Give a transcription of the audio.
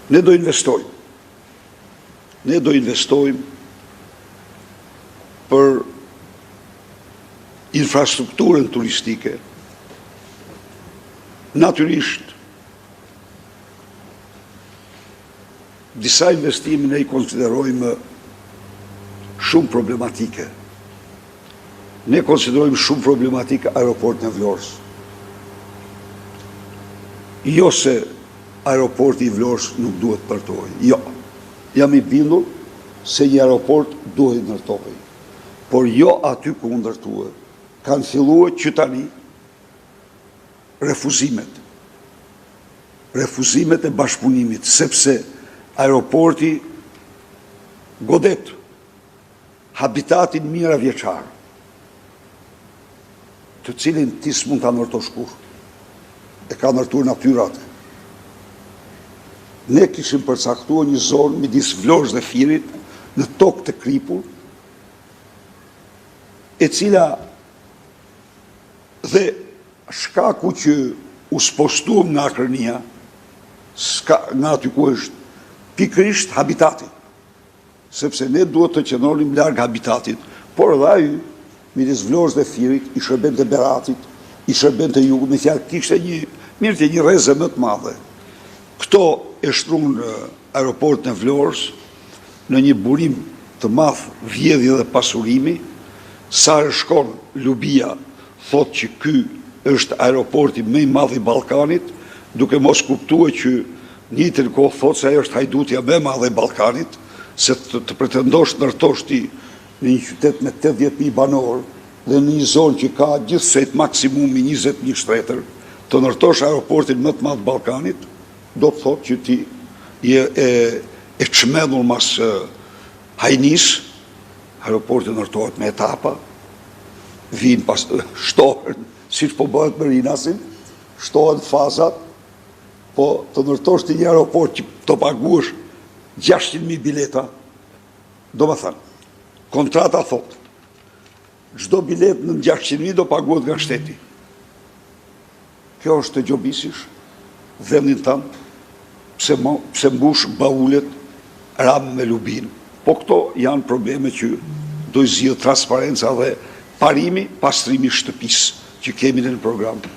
Ne do investojmë. Ne do investojmë për infrastrukturën turistike. Natyrisht, disa investime ne I konsiderojmë shumë problematike. Ne konsiderojmë shumë problematike aeroportin e Vlorës. Jo se aeroporti I Vlorës nuk duhet ndërtohej. Jo. Jam I bindur se një aeroport duhet ndërtohej. Por jo aty ku ndërtohet. Kanë filluar që tani refuzimet. Refuzimet e bashkëpunimit, sepse aeroporti godet habitatin mira vjeçar, të cilin ti s'mund ta ndërtosh kurrë. E ka ndërtuar natyra atë. Ne kishim përcaktuar një zonë midis Vlorës dhe Firit në tokë të kripur, e cila dhe shkaku që u spostuam nga Akrënia, nga aty ku është pikërisht habitati, sepse ne duhet të qëndronim larg habitatit, por edhe ai midis Vlorës dhe Firit I shërbente Beratit, I shërbente Jugut, me fjalë kishte një rrezë më të madhe. Këto e shtruan aeroportin e Vlorës në një burim të madh vjedhje dhe pasurimi. Sa shkon Lubia thot që ky është aeroporti më I madh I Ballkanit, duke mos kuptuar që në njëjtën kohë thot se ajo është hajdutja më e madhe e Ballkanit, se të pretendosh ndërtosh ti në një qytet me 80.000 banor dhe në një zonë që ka gjithsej maksimumi 20.000 shtretër, të ndërtosh aeroportin më të madh të Ballkanit, do të thotë që ti e çmendur mas hajnis. Aeroporti ndërtohet me etapa, vinë pas shtohen, siç po bëhet me Rinasin, shtohen fazat, po të ndërtosh ti një aeroport që të paguash 600.000 bileta, do më thënë, kontrata thot, çdo bilet në 600.000 do paguhet nga shteti. Kjo është të gjobisish vendin tanë, pse mbush baulet Ram me Lubin. Po këto janë probleme që do I zgjidh transparenca dhe parimi, pastrimi I shtëpisë që kemi në program.